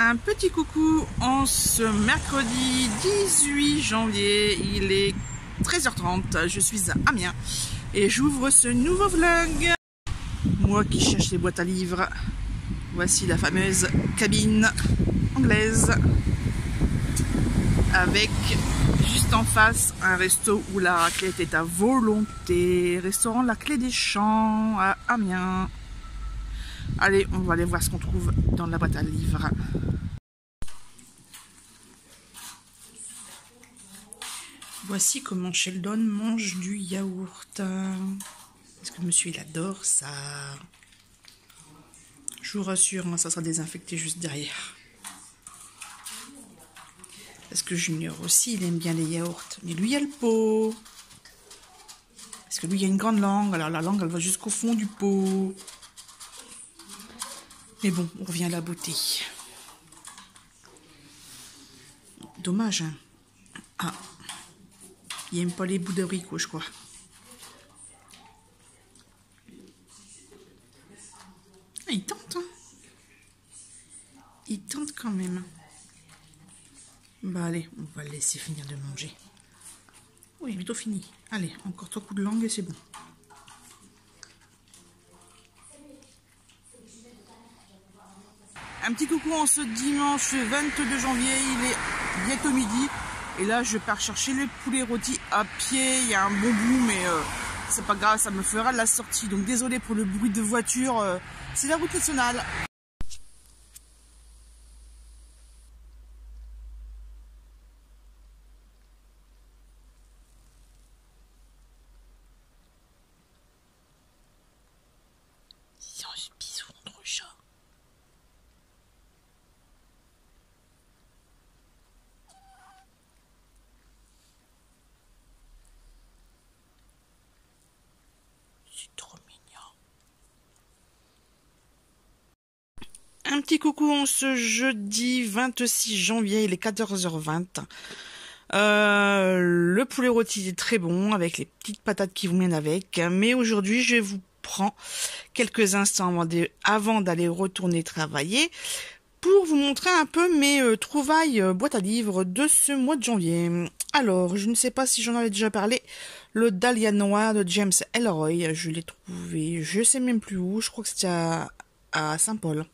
Un petit coucou en ce mercredi 18 janvier, il est 13h30, je suis à Amiens et j'ouvre ce nouveau vlog. Moi qui cherche les boîtes à livres, voici la fameuse cabine anglaise avec juste en face un resto où la raclette est à volonté, restaurant La Clé des Champs à Amiens. Allez, on va aller voir ce qu'on trouve dans la boîte à livres. Voici comment Sheldon mange du yaourt. Parce que monsieur il adore ça. Je vous rassure, hein, ça sera désinfecté juste derrière. Parce que Junior aussi, il aime bien les yaourts. Mais lui, il a le pot. Parce que lui, il a une grande langue. Alors la langue, elle va jusqu'au fond du pot. Mais bon, on revient à la beauté. Dommage, hein. Ah. Il n'aime pas les bouts d'abricot, je crois. Ah, il tente, hein. Il tente quand même. Bah allez, on va le laisser finir de manger. Oui, bientôt fini. Allez, encore 3 coups de langue et c'est bon. Un petit coucou en ce dimanche 22 janvier, il est bientôt midi. Et là, je pars chercher le poulet rôti à pied. Il y a un bon goût, mais c'est pas grave, ça me fera de la sortie. Donc désolé pour le bruit de voiture, c'est la route nationale. C'est un bisou entre chats. C'est trop mignon. Un petit coucou en ce jeudi 26 janvier, il est 14h20. Le poulet rôti est très bon avec les petites patates qui vous viennent avec. Mais aujourd'hui, je vous prends quelques instants avant d'aller retourner travailler pour vous montrer un peu mes trouvailles boîte à livres de ce mois de janvier. Alors, je ne sais pas si j'en avais déjà parlé. Le Dahlia Noir de James Ellroy, je l'ai trouvé, je sais même plus où, je crois que c'était à Saint-Paul,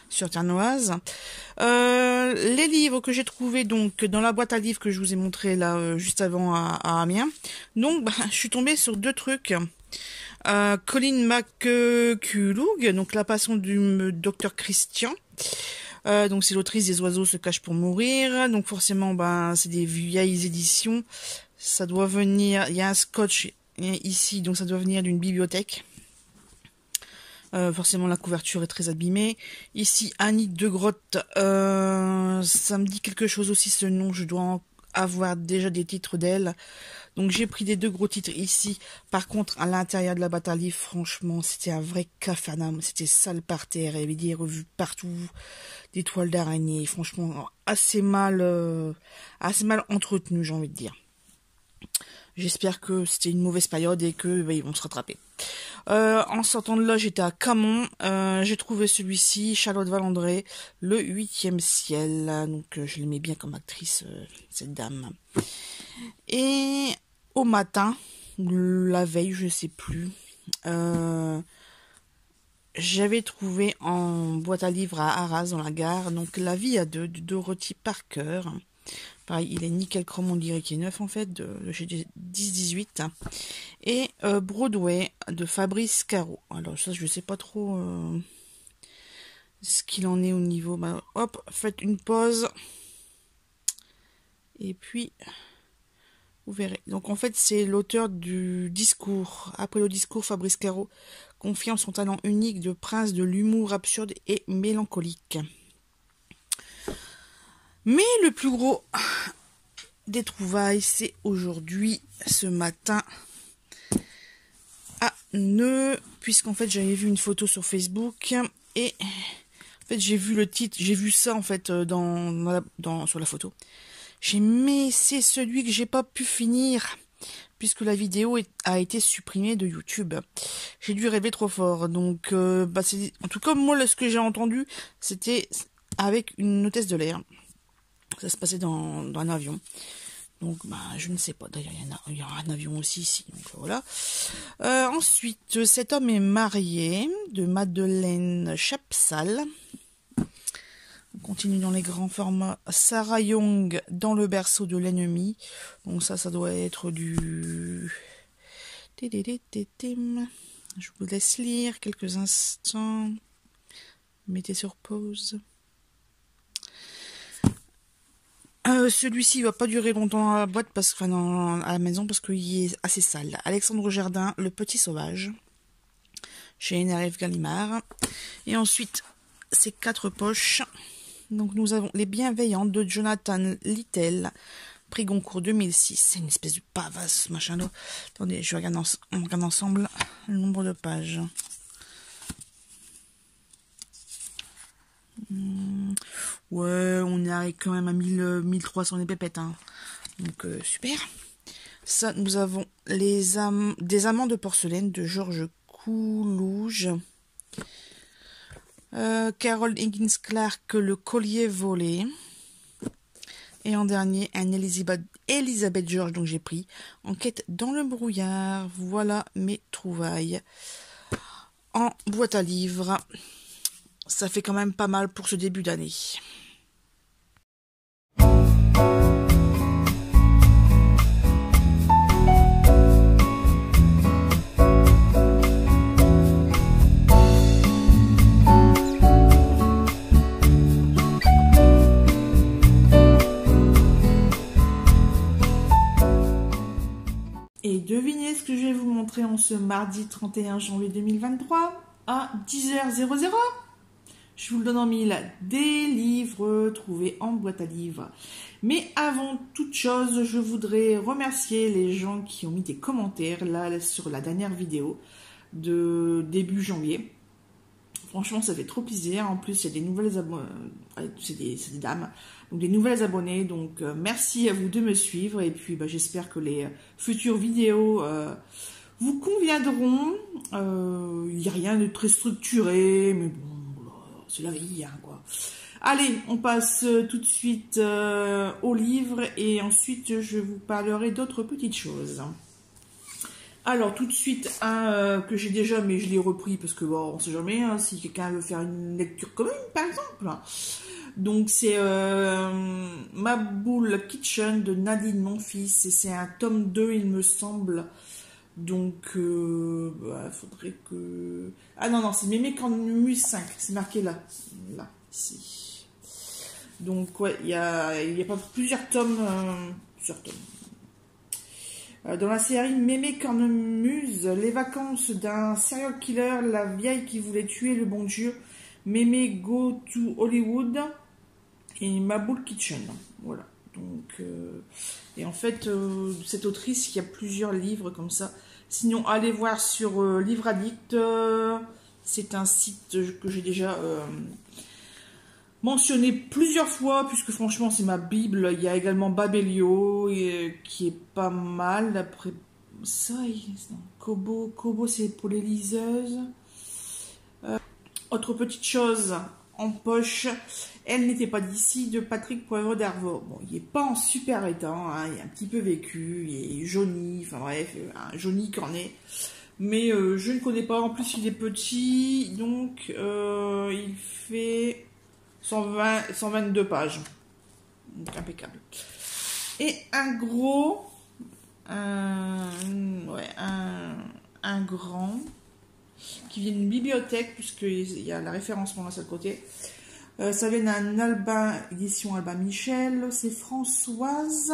sur Ternoise. Les livres que j'ai trouvés donc dans la boîte à livres que je vous ai montré là juste avant à Amiens. Donc, je suis tombée sur 2 trucs. Colin McCullough, donc La Passion du Docteur Christian. Donc c'est l'autrice des Oiseaux se cachent pour mourir. Donc forcément, c'est des vieilles éditions. Ça doit venir. Il y a un scotch ici, donc ça doit venir d'une bibliothèque. Forcément, la couverture est très abîmée. Ici, Annie de Grotte. Ça me dit quelque chose aussi ce nom. Je dois avoir déjà des titres d'elle. Donc j'ai pris des 2 gros titres ici. Par contre, à l'intérieur de la boîte à livres, franchement, c'était un vrai capharnaüm. C'était sale par terre. Il y avait des revues partout, des toiles d'araignée. Franchement, assez mal entretenu, j'ai envie de dire. J'espère que c'était une mauvaise période et que ils vont se rattraper. En sortant de là, j'étais à Camon. J'ai trouvé celui-ci, Charlotte Valandré, Le 8e ciel. Donc je l'aimais bien comme actrice, cette dame. Et au matin, la veille, je sais plus, j'avais trouvé en boîte à livres à Arras, dans la gare, donc La vie à 2 de Dorothy Parker. Pareil, il est nickel chrome, on dirait qu'il est neuf en fait, de chez 10-18. Et Broadway de Fabrice Caro. Alors ça, je sais pas trop ce qu'il en est au niveau. Hop, faites une pause. Et puis, vous verrez. Donc en fait, c'est l'auteur du discours. Après le discours, Fabrice Caro confirme son talent unique de prince de l'humour absurde et mélancolique. Mais le plus gros des trouvailles, c'est aujourd'hui, ce matin, à Neu, puisqu'en fait j'avais vu une photo sur Facebook et en fait j'ai vu le titre, j'ai vu ça en fait sur la photo. Mais c'est celui que j'ai pas pu finir puisque la vidéo a été supprimée de YouTube. J'ai dû rêver trop fort. Donc, en tout cas, moi, ce que j'ai entendu, c'était avec une hôtesse de l'air. Ça se passait dans un avion. Donc, bah, je ne sais pas. D'ailleurs, il y aura un avion aussi ici. Donc, voilà. Ensuite, cet homme est marié, de Madeleine Chapsal. On continue dans les grands formats. Sarah Young, Dans le berceau de l'ennemi. Donc ça doit être du... Je vous laisse lire quelques instants. Mettez sur pause. Celui-ci va pas durer longtemps à la boîte, à la maison, parce qu'il est assez sale. Alexandre Jardin, Le Petit Sauvage, chez NRF Gallimard. Et ensuite, ces 4 poches. Donc nous avons Les Bienveillantes de Jonathan Littell, prix Goncourt 2006. C'est une espèce de pavasse, machin là. Attendez, je regarde on regarde ensemble le nombre de pages. Ouais, on est quand même à 1300 les pépettes. Hein. Donc, super. Ça, nous avons Des amants de porcelaine de Georges Coulouge. Carol Higgins Clark, Le collier volé. Et en dernier, un Elisabeth George, donc j'ai pris Enquête dans le brouillard. Voilà mes trouvailles en boîte à livres. Ça fait quand même pas mal pour ce début d'année. Et devinez ce que je vais vous montrer en ce mardi 31 janvier 2023 à 10h00. Je vous le donne en mille, des livres trouvés en boîte à livres. Mais avant toute chose, je voudrais remercier les gens qui ont mis des commentaires là sur la dernière vidéo de début janvier. Franchement, ça fait trop plaisir. En plus, il y a des nouvelles abonnées, c'est des dames, donc des nouvelles abonnées. Donc, merci à vous de me suivre. Et puis, j'espère que les futures vidéos vous conviendront. Il n'y a rien de très structuré, mais bon. C'est la vie, hein, quoi. Allez, on passe tout de suite au livre et ensuite je vous parlerai d'autres petites choses. Alors, tout de suite, un que j'ai déjà, mais je l'ai repris parce que, bon, on sait jamais, hein, si quelqu'un veut faire une lecture commune, par exemple. Donc, c'est Ma Boule Kitchen de Nadine Monfils et c'est un tome 2, il me semble. Donc, faudrait que... Ah non, c'est Mémé Cornemuse 5, c'est marqué là, ici. Donc, ouais, il y a pas plusieurs tomes, dans la série Mémé Cornemuse, les vacances d'un serial killer, la vieille qui voulait tuer le bon Dieu, Mémé Go to Hollywood et Ma Boule Kitchen, voilà. Donc, et en fait, cette autrice, il y a plusieurs livres comme ça. Sinon, allez voir sur Livre Addict. C'est un site que j'ai déjà mentionné plusieurs fois, puisque franchement, c'est ma bible. Il y a également Babelio, qui est pas mal. Après ça, Kobo, c'est pour les liseuses. Autre petite chose en poche, Elle n'était pas d'ici de Patrick Poivre d'Arvor. Bon, il n'est pas en super état, hein, il est un petit peu vécu, il est jauni, enfin bref, un jauni cornet. Mais je ne connais pas, en plus il est petit, donc il fait 122 pages. Donc impeccable. Et un gros, un grand, qui vient d'une bibliothèque, puisqu'il y a la référencement à ce côté. Ça vient d'un Albin, édition Albin Michel. C'est Françoise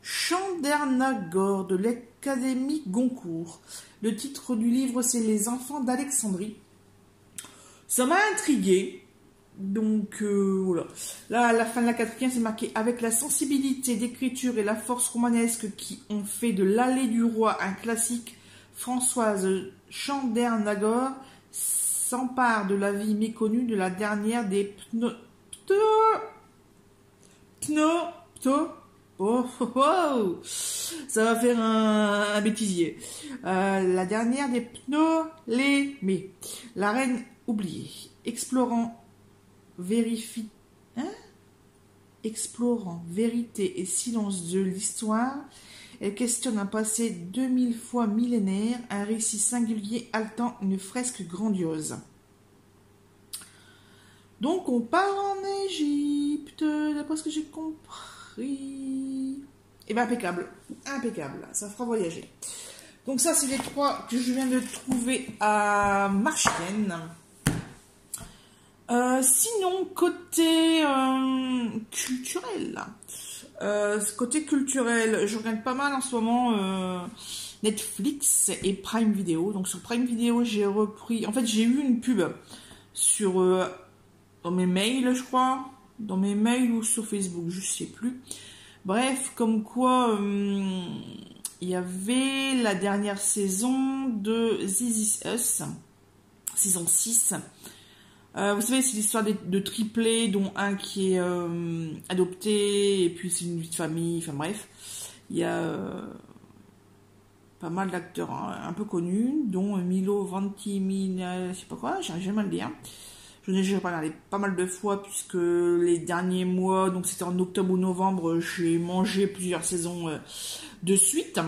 Chandernagor de l'Académie Goncourt. Le titre du livre, c'est Les enfants d'Alexandrie. Ça m'a intrigué. Donc, voilà. Là, à la fin de la 4e, c'est marqué « Avec la sensibilité d'écriture et la force romanesque qui ont fait de l'Allée du Roi un classique, Françoise Chandernagor s'empare de la vie méconnue de la dernière des ça va faire un bêtisier. La dernière des Ptolémées, la reine oubliée, explorant explorant vérité et silence de l'histoire, elle questionne un passé 2000 fois millénaire, un récit singulier haletant une fresque grandiose. Donc on part en Égypte, d'après ce que j'ai compris. Et bien impeccable, impeccable, ça fera voyager. Donc ça c'est les 3 que je viens de trouver à Marchienne. Sinon, côté culturel, je regarde pas mal en ce moment Netflix et Prime Video. Donc sur Prime Video, j'ai repris... En fait, j'ai eu une pub sur dans mes mails, je crois. Dans mes mails ou sur Facebook, je sais plus. Bref, comme quoi... il y avait la dernière saison de This Is Us, saison 6. Vous savez, c'est l'histoire de triplés, dont un qui est adopté, et puis c'est une vie de famille, enfin bref. Il y a pas mal d'acteurs un peu connus, dont Milo Ventimiglia, je sais pas quoi, j'ai mal le dire. Je n'ai pas regardé pas mal de fois, puisque les derniers mois, donc c'était en octobre ou novembre, j'ai mangé plusieurs saisons de suite.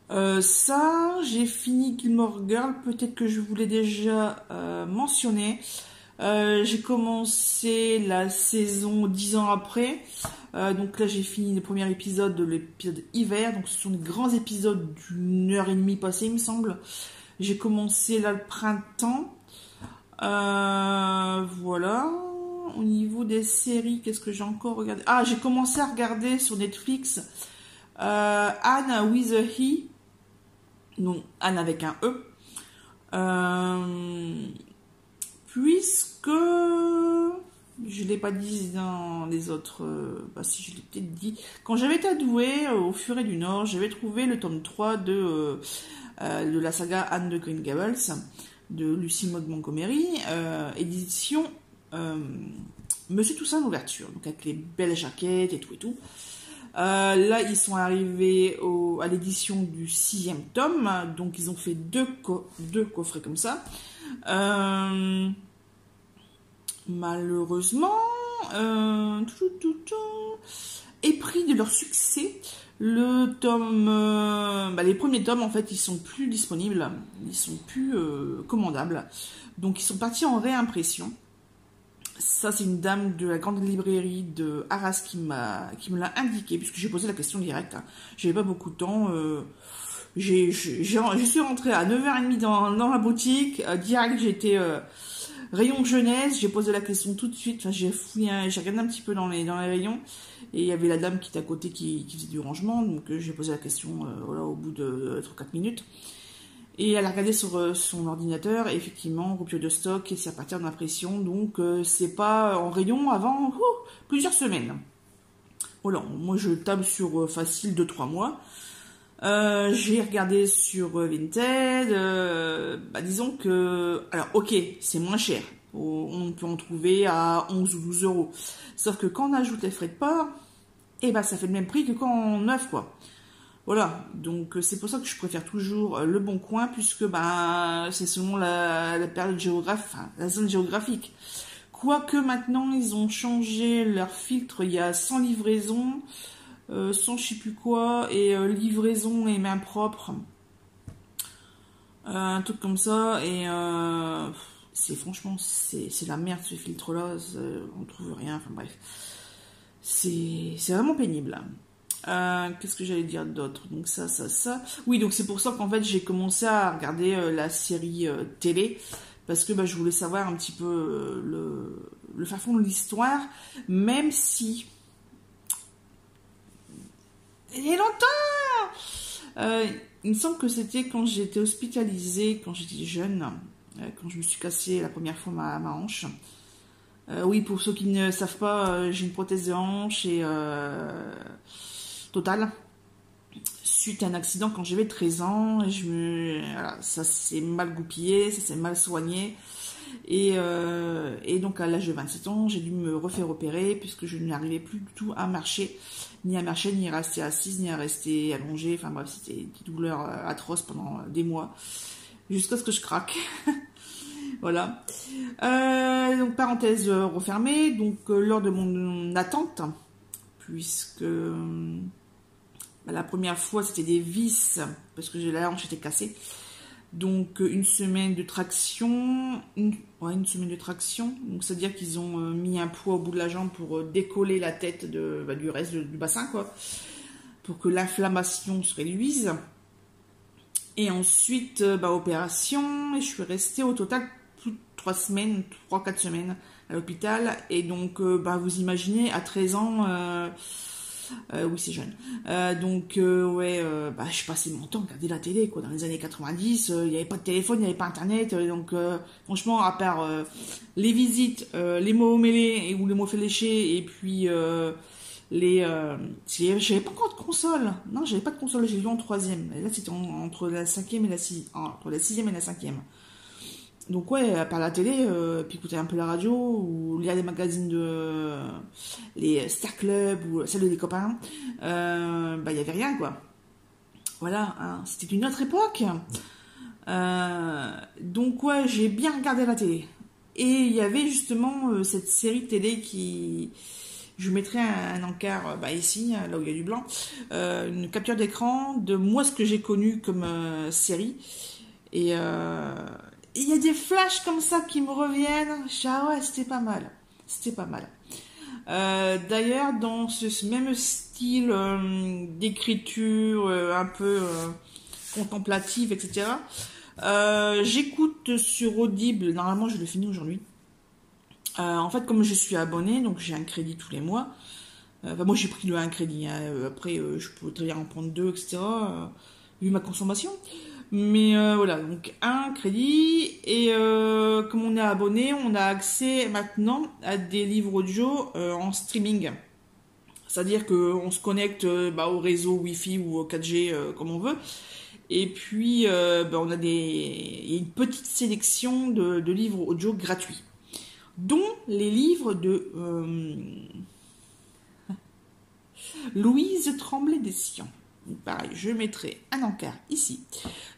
Ça, j'ai fini Gilmore Girl, peut-être que je vous l'ai déjà mentionné. J'ai commencé la saison 10 ans après. Donc là, j'ai fini le premier épisode de l'épisode hiver. Donc ce sont des grands épisodes d'1h30 passée, il me semble. J'ai commencé là le printemps. Voilà. Au niveau des séries, qu'est-ce que j'ai encore regardé? Ah, j'ai commencé à regarder sur Netflix Anne with a He. Non, Anne avec un E. Puisque je ne l'ai pas dit dans les autres... si je l'ai peut-être dit. Quand j'avais été adouée au Furet du Nord, j'avais trouvé le tome 3 de la saga Anne de Green Gables, de Lucie Maud Montgomery, édition Monsieur Toussaint l'ouverture, donc avec les belles jaquettes et tout et tout. Là, ils sont arrivés à l'édition du 6e tome, donc ils ont fait deux coffrets comme ça. Malheureusement, épris de leur succès, les premiers tomes, en fait, ils sont plus disponibles, ils sont plus commandables, donc ils sont partis en réimpression. Ça, c'est une dame de la grande librairie de Arras qui me l'a indiqué, puisque j'ai posé la question directe. J'avais pas beaucoup de temps. Je suis rentrée à 9h30 dans la boutique. Direct, j'étais rayon jeunesse. J'ai posé la question tout de suite. Enfin, j'ai regardé un petit peu dans les rayons. Et il y avait la dame qui était à côté qui faisait du rangement. Donc, j'ai posé la question au bout de 3-4 minutes. Et elle a regardé sur son ordinateur, et effectivement, rupture de stock, et c'est à partir d'impression, donc c'est pas en rayon avant plusieurs semaines. Voilà, moi je table sur facile 2-3 mois. J'ai regardé sur Vinted, disons que... Alors ok, c'est moins cher, on peut en trouver à 11 ou 12 euros. Sauf que quand on ajoute les frais de port, ça fait le même prix que quand on neuf, quoi. Voilà, donc c'est pour ça que je préfère toujours Le Bon Coin, puisque c'est selon la période géographique, enfin, la zone géographique. Quoique maintenant, ils ont changé leur filtre, il y a sans livraison, sans je sais plus quoi, et livraison et main propre. Un truc comme ça, et franchement, c'est la merde ce filtre-là, on trouve rien, enfin bref. C'est vraiment pénible. Qu'est-ce que j'allais dire d'autre? Donc ça. Oui, donc c'est pour ça qu'en fait j'ai commencé à regarder la série télé, parce que je voulais savoir un petit peu le fin fond de l'histoire, même si il y a longtemps. Il me semble que c'était quand j'étais hospitalisée, quand j'étais jeune, quand je me suis cassé la première fois ma hanche. Oui, pour ceux qui ne savent pas, j'ai une prothèse de hanche et totale, suite à un accident quand j'avais 13 ans, et ça s'est mal goupillé, ça s'est mal soigné, et donc à l'âge de 27 ans, j'ai dû me refaire opérer, puisque je n'arrivais plus du tout à marcher, ni à rester assise, ni à rester allongée, enfin bref, c'était des douleurs atroces pendant des mois, jusqu'à ce que je craque. Voilà. Donc parenthèse refermée. Donc lors de mon attente, puisque la première fois c'était des vis parce que la hanche était cassée. Donc une semaine de traction, une semaine de traction. Donc c'est-à-dire qu'ils ont mis un poids au bout de la jambe pour décoller la tête du reste du bassin, quoi, pour que l'inflammation se réduise. Et ensuite, opération, et je suis restée au total plus de 3-4 semaines à l'hôpital. Et donc, vous imaginez, à 13 ans, oui, c'est jeune. Je passais mon temps à regarder la télé, quoi. Dans les années 90, il n'y avait pas de téléphone, il n'y avait pas Internet. Franchement, à part les visites, les mots mêlés ou les mots fait lécher, et puis j'avais pas encore de console. Non, j'avais pas de console, j'ai lu en troisième. Et là, c'était entre la cinquième et entre la sixième et la cinquième. Donc ouais, à part la télé, puis écouter un peu la radio, ou lire des magazines les Star Club, ou celles des copains, il y avait rien, quoi. Voilà, hein, c'était une autre époque. Donc ouais, j'ai bien regardé la télé. Et il y avait justement cette série de télé qui... Je vous mettrai un encart ici, là où il y a du blanc, une capture d'écran de moi, ce que j'ai connu comme série. Et il y a des flashs comme ça qui me reviennent. Ouais, c'était pas mal. C'était pas mal. D'ailleurs, dans ce même style d'écriture un peu contemplative, etc., j'écoute sur Audible. Normalement, je le finis aujourd'hui. En fait, comme je suis abonnée, donc j'ai un crédit tous les mois. Moi, j'ai pris un crédit. Hein. Après, je peux très bien en prendre 2, etc. Vu ma consommation. Mais voilà, donc un crédit. Et comme on est abonné, on a accès maintenant à des livres audio en streaming. C'est-à-dire qu'on se connecte au réseau Wi-Fi ou au 4G comme on veut. Et puis, il y a une petite sélection de livres audio gratuits, dont les livres de Louise Tremblay-Dessian. Pareil, je mettrai un encart ici.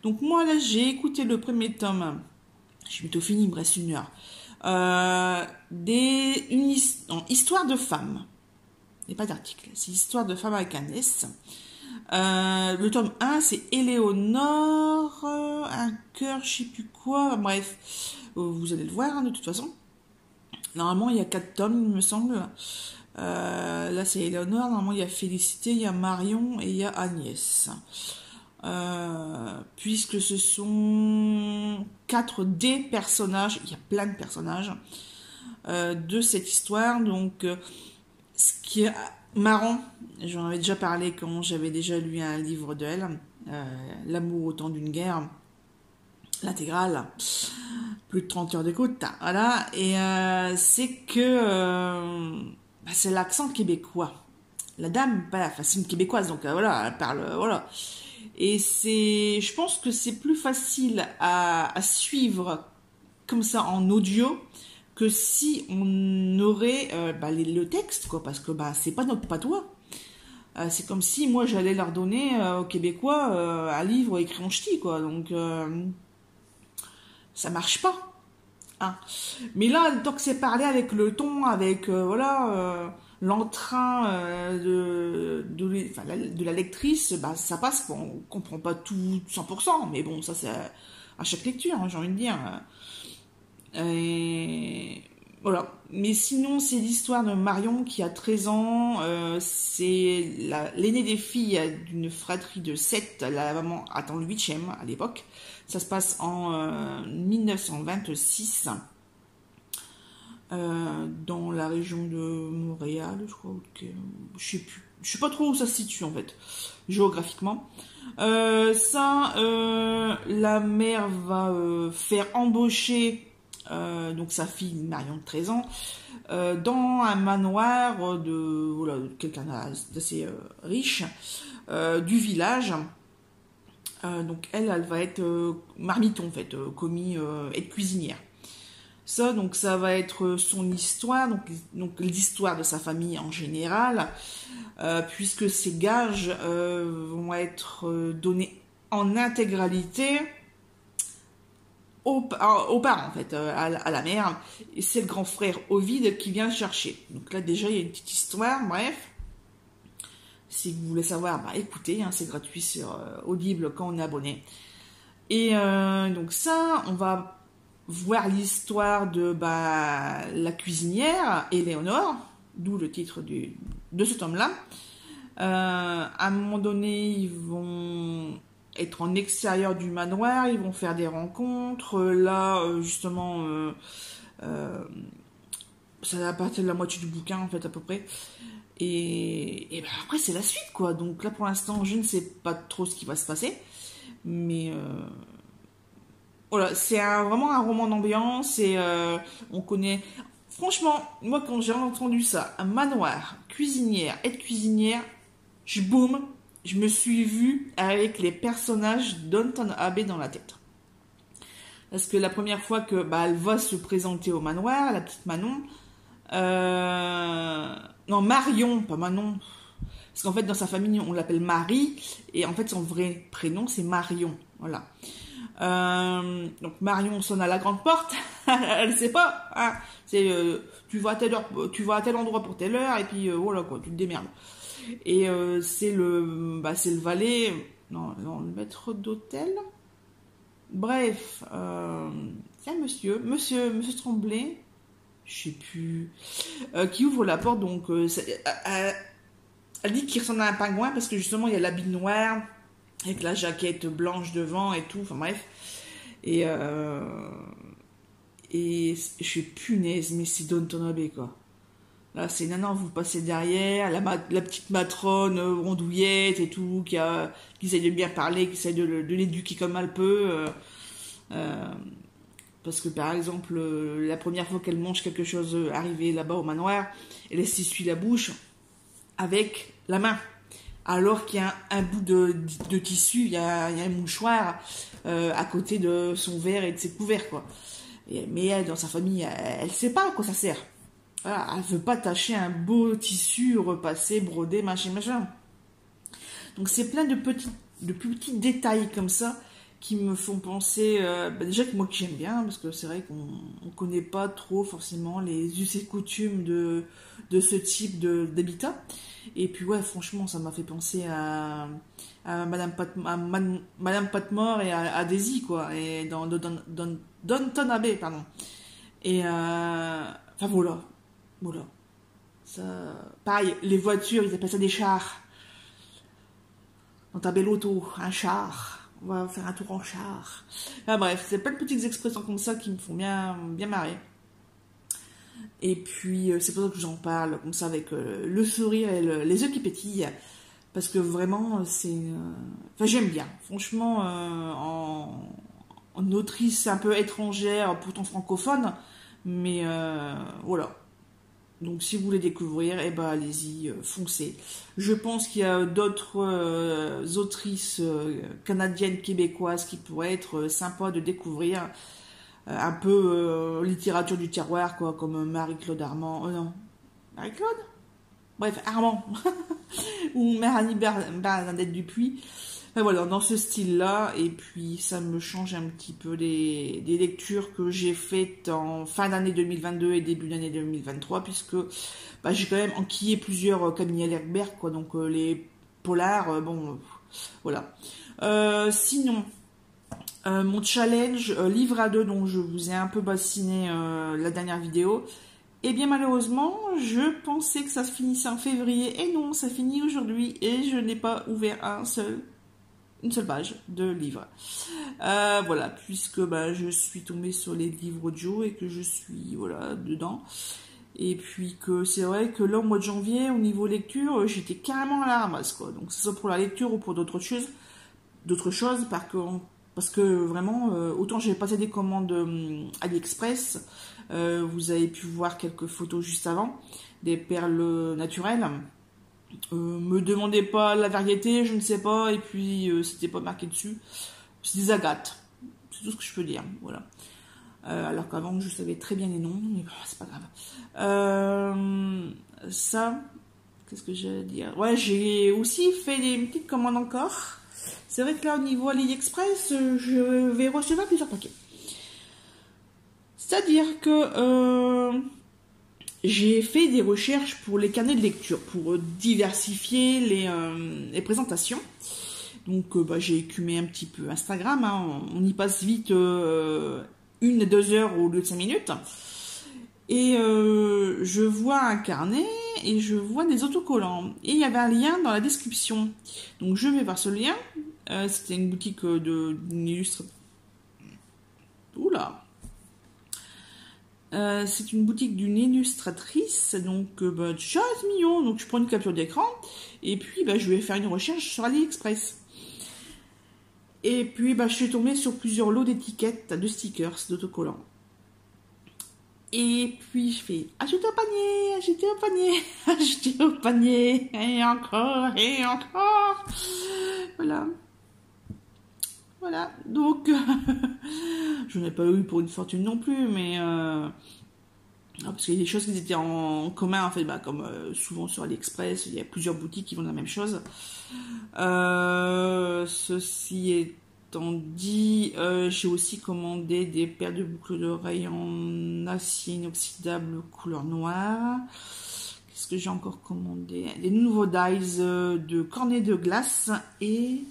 Donc moi là, j'ai écouté le premier tome. J'ai bientôt fini, il me reste 1 heure. Histoire de femme. Il n'y a pas d'article, c'est Histoire de femme avec un S. Le tome 1, c'est Éléonore, un cœur, je sais plus quoi. Bref, vous allez le voir hein, de toute façon. Normalement, il y a 4 tomes, il me semble. Là, c'est Éléonore. Normalement, il y a Félicité, il y a Marion et il y a Agnès. Puisque ce sont 4 des personnages, il y a plein de personnages de cette histoire. Donc, ce qui est marrant, j'en avais déjà parlé quand j'avais déjà lu un livre d'elle, L'amour au temps d'une guerre, l'intégrale. Plus de 30 heures d'écoute, voilà, et c'est que c'est l'accent québécois. La dame, c'est une québécoise, donc voilà, elle parle, voilà. Et je pense que c'est plus facile à suivre comme ça en audio que si on aurait le texte, quoi, parce que c'est pas notre patois. C'est comme si moi j'allais leur donner aux Québécois un livre écrit en ch'ti, quoi, donc ça marche pas. Hein. Mais là, tant que c'est parlé avec le ton, avec l'entrain de la lectrice, ça passe. Bon, on comprend pas tout 100%, mais bon, ça c'est à chaque lecture, hein, j'ai envie de dire. Et voilà. Mais sinon, c'est l'histoire de Marion qui a 13 ans. C'est l'aînée des filles d'une fratrie de 7. La maman attend le 8e à l'époque. Ça se passe en 1926 dans la région de Montréal, je crois. Je sais plus. Je sais pas trop où ça se situe en fait, géographiquement. La mère va faire embaucher donc sa fille Marion de 13 ans dans un manoir de quelqu'un d'assez riche du village. Donc elle va être marmiton en fait, commis être cuisinière. Donc ça va être son histoire, donc l'histoire de sa famille en général, puisque ces gages vont être donnés en intégralité aux parents, en fait, à la mère. Et c'est le grand frère Ovide qui vient le chercher. Donc là, déjà, il y a une petite histoire, bref. Si vous voulez savoir, bah écoutez, hein, c'est gratuit sur Audible quand on est abonné. Et donc ça, on va voir l'histoire de la cuisinière, Éléonore, d'où le titre de ce tome-là. À un moment donné, ils vont être en extérieur du manoir, ils vont faire des rencontres. Là, justement, ça va partir de la moitié du bouquin, en fait, à peu près. Et après, c'est la suite, quoi. Donc là, pour l'instant, je ne sais pas trop ce qui va se passer. Mais voilà, c'est vraiment un roman d'ambiance. Et on connaît... Franchement, moi, quand j'ai entendu ça, un manoir, cuisinière, aide-cuisinière, boum, je me suis vue avec les personnages d'Downton Abbey dans la tête. Parce que la première fois que elle va se présenter au manoir, la petite Manon... non, Marion, pas Manon. Parce qu'en fait, dans sa famille, on l'appelle Marie. Et en fait, son vrai prénom, c'est Marion. Voilà. Donc, Marion sonne à la grande porte. Elle sait pas. Hein. C'est, tu vas à telle heure, tu vas à tel endroit pour telle heure. Et puis, voilà, quoi, tu te démerdes. Et c'est le valet. Non, le maître d'hôtel. Bref. C'est un monsieur Tremblay. Je sais plus, qui ouvre la porte, donc elle dit qu'il ressemble à un pingouin parce que justement il y a l'habit noir avec la jaquette blanche devant et tout, enfin bref, et je sais punaise, mais c'est Downton Abbey quoi. Là c'est nana, vous passez derrière, la petite matrone rondouillette et tout, qui essaie de bien parler, qui essaie de l'éduquer comme elle peut. Parce que par exemple, la première fois qu'elle mange quelque chose arrivé là-bas au manoir, elle s'essuie la bouche avec la main. Alors qu'il y a un bout de tissu, il y a un mouchoir à côté de son verre et de ses couverts, quoi. Mais elle, dans sa famille, elle sait pas à quoi ça sert. Voilà, elle veut pas tâcher un beau tissu repassé, brodé, machin. Donc c'est plein de petits détails comme ça qui me font penser, déjà que moi que j'aime bien, parce que c'est vrai qu'on connaît pas trop forcément les us et coutumes de ce type d'habitat. Et puis ouais, franchement, ça m'a fait penser à Madame Patmore et à Daisy, quoi, et dans Downton Abbey, pardon. Et enfin voilà. Ça, pareil, les voitures, ils appellent ça des chars. Dans ta belle auto, un char. On va faire un tour en char. Enfin bref, c'est plein de petites expressions comme ça qui me font bien marrer. Et puis, c'est pour ça que j'en parle comme ça avec le sourire et les yeux qui pétillent. Parce que vraiment, c'est... Enfin, j'aime bien. Franchement, en autrice un peu étrangère, pourtant francophone. Mais voilà. Donc si vous voulez découvrir, allez-y, foncez. Je pense qu'il y a d'autres autrices canadiennes, québécoises qui pourraient être sympas de découvrir. Un peu littérature du terroir, quoi, comme Marie-Claude Armand. Non, Marie-Claude ? Bref, Armand. Ou Mélanie Bernadette Dupuis. Enfin, voilà, dans ce style-là, et puis ça me change un petit peu des lectures que j'ai faites en fin d'année 2022 et début d'année 2023, puisque j'ai quand même enquillé plusieurs Camille Lerberg, quoi, donc les polars, voilà. Sinon, mon challenge, livre à deux, dont je vous ai un peu bassiné la dernière vidéo, et bien malheureusement, je pensais que ça se finissait en février, et non, ça finit aujourd'hui, et je n'ai pas ouvert une seule page de livre. Voilà, puisque je suis tombée sur les livres audio et que je suis dedans. Et puis que c'est vrai que là, au mois de janvier, au niveau lecture, j'étais carrément à la ramasse, quoi. Donc, que ce soit pour la lecture ou pour d'autres choses, parce que vraiment, autant j'ai passé des commandes AliExpress, vous avez pu voir quelques photos juste avant, des perles naturelles. Me demandez pas la variété, je ne sais pas, et puis c'était pas marqué dessus. C'est des agates, c'est tout ce que je peux dire, voilà. Alors qu'avant je savais très bien les noms, mais c'est pas grave. Ça, qu'est-ce que j'allais dire? Ouais, j'ai aussi fait des petites commandes encore. C'est vrai que là au niveau AliExpress, je vais recevoir plusieurs paquets. C'est-à-dire que j'ai fait des recherches pour les carnets de lecture, pour diversifier les présentations. Donc j'ai écumé un petit peu Instagram, hein, on y passe vite 1-2 heures au lieu de 5 minutes. Et je vois un carnet et je vois des autocollants. Et il y avait un lien dans la description. Donc je vais voir ce lien. C'était une boutique d'une illustratrice. Oula. C'est une boutique d'une illustratrice. Donc c'est mignon. Donc je prends une capture d'écran. Et puis je vais faire une recherche sur AliExpress. Et puis je suis tombée sur plusieurs lots d'étiquettes, de stickers, d'autocollants. Et puis je fais ajouter au panier, ajouter au panier, ajouter au panier, et encore. Voilà. Donc je n'ai pas eu pour une fortune non plus, mais parce qu'il y a des choses qui étaient en commun en fait, comme souvent sur AliExpress, il y a plusieurs boutiques qui vendent la même chose. Ceci étant dit, j'ai aussi commandé des paires de boucles d'oreilles en acier inoxydable couleur noire. Qu'est-ce que j'ai encore commandé? Des nouveaux dies de cornets de glace, et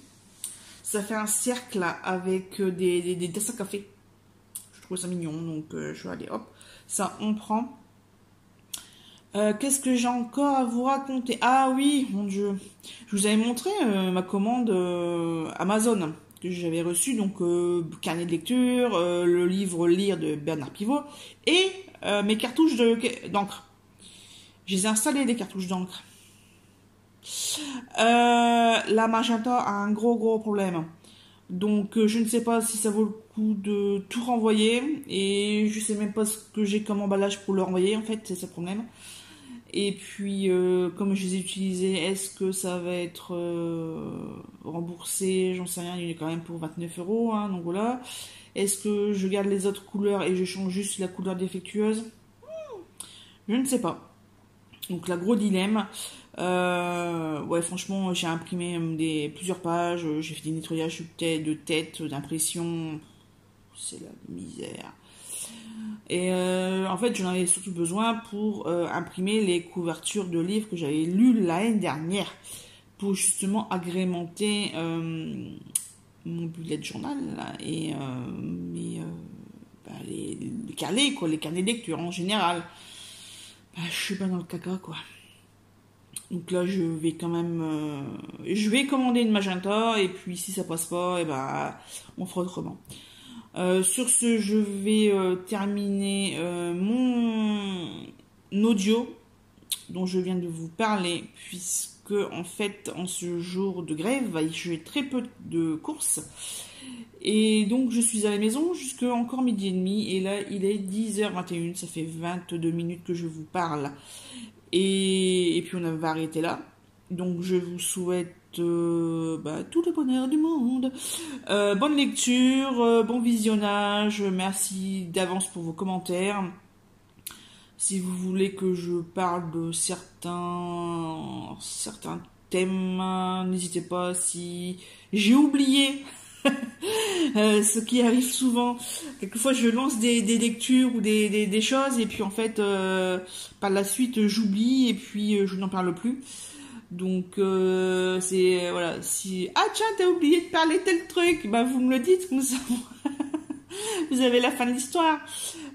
ça fait un cercle avec des tasses à café. Je trouve ça mignon, donc je vais aller, hop, ça on prend. Qu'est-ce que j'ai encore à vous raconter? Ah oui, mon Dieu, je vous avais montré ma commande Amazon que j'avais reçu, donc carnet de lecture, le livre Lire de Bernard Pivot, et mes cartouches d'encre. Je les ai installées, les cartouches d'encre. La Magenta a un gros problème. Donc je ne sais pas si ça vaut le coup de tout renvoyer, et je sais même pas ce que j'ai comme emballage pour le renvoyer, en fait, c'est ce problème. Et puis comme je les ai utilisés, est-ce que ça va être remboursé? J'en sais rien, il est quand même pour 29 €, hein, donc voilà. Est-ce que je garde les autres couleurs et je change juste la couleur défectueuse? Je ne sais pas. Donc là, gros dilemme. Ouais, franchement, j'ai imprimé plusieurs pages, j'ai fait des nettoyages de tête, d'impression. C'est la misère. Et en fait, j'en avais surtout besoin pour imprimer les couvertures de livres que j'avais lus l'année dernière, pour justement agrémenter mon bullet journal là, et les carnets, quoi, les carnets de lecture en général. Je suis pas dans le caca, quoi. Donc là, je vais quand même, je vais commander une Magenta, et puis si ça passe pas, on fera autrement. Sur ce, je vais terminer mon audio dont je viens de vous parler, puisque en fait, en ce jour de grève, j'ai très peu de courses. Et donc je suis à la maison jusqu'à encore 12h30, et là il est 10h21, ça fait 22 minutes que je vous parle. Et puis on va arrêter là. Donc je vous souhaite tout le bonheur du monde. Bonne lecture, bon visionnage, merci d'avance pour vos commentaires. Si vous voulez que je parle de certains thèmes, n'hésitez pas. Si j'ai oublié ce qui arrive souvent, quelquefois je lance des lectures ou des choses, et puis en fait par la suite j'oublie, et puis je n'en parle plus. Donc c'est voilà, si tiens, t'as oublié de parler tel truc, vous me le dites, comme ça vous avez la fin de l'histoire.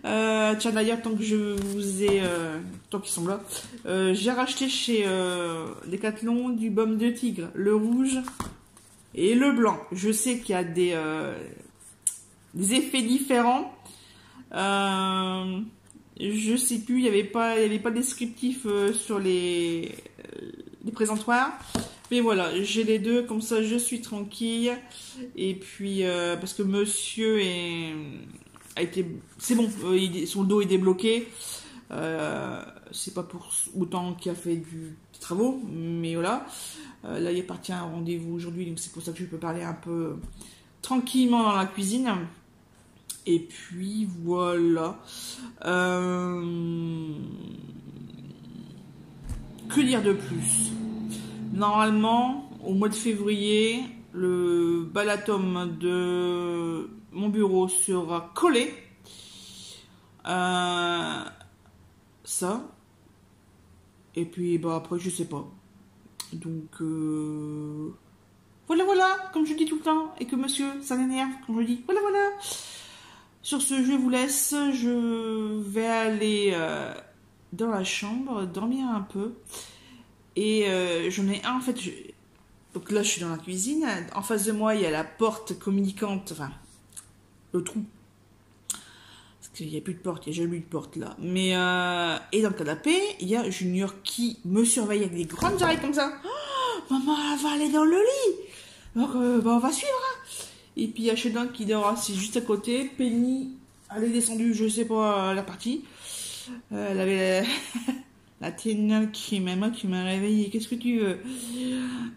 Tiens, d'ailleurs, tant que je vous ai tant qu'ils sont là, j'ai racheté chez Decathlon du baume de tigre, le rouge et le blanc. Je sais qu'il y a des effets différents. Je sais plus, il y avait pas descriptif sur les présentoirs. Mais voilà, j'ai les deux, comme ça je suis tranquille. Et puis parce que monsieur c'est bon, son dos est débloqué. C'est pas pour autant qu'il a fait des travaux, mais voilà. Là, il est parti à un rendez-vous aujourd'hui, donc c'est pour ça que je peux parler un peu tranquillement dans la cuisine. Et puis voilà. Que dire de plus? Normalement, au mois de février, le balatum de mon bureau sera collé. Ça. Et puis bah après je sais pas. Donc voilà, comme je dis tout le temps, et que monsieur, ça l'énerve quand je dis voilà. Sur ce, je vous laisse, je vais aller dans la chambre, dormir un peu. Et j'en ai un, en fait, donc là je suis dans la cuisine, en face de moi il y a la porte communicante, enfin, le trou. Parce qu'il n'y a plus de porte, il n'y a jamais eu de porte là. Mais, et dans le canapé, il y a Junior qui me surveille avec des grandes oreilles comme ça. Oh, maman, elle va aller dans le lit. Donc, bah, on va suivre. Hein. Et puis il y a Sheldon qui dort assis juste à côté. Penny, elle est descendue, je sais pas, la partie. Elle avait la tienne qui m'a réveillée. Qu'est-ce que tu veux?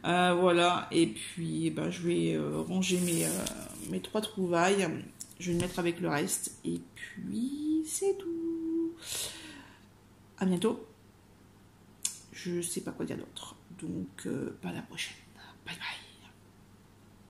Voilà. Et puis, bah, je vais ranger mes 3 trouvailles. Je vais le mettre avec le reste. Et puis, c'est tout. À bientôt. Je sais pas quoi dire d'autre. Donc, à la prochaine.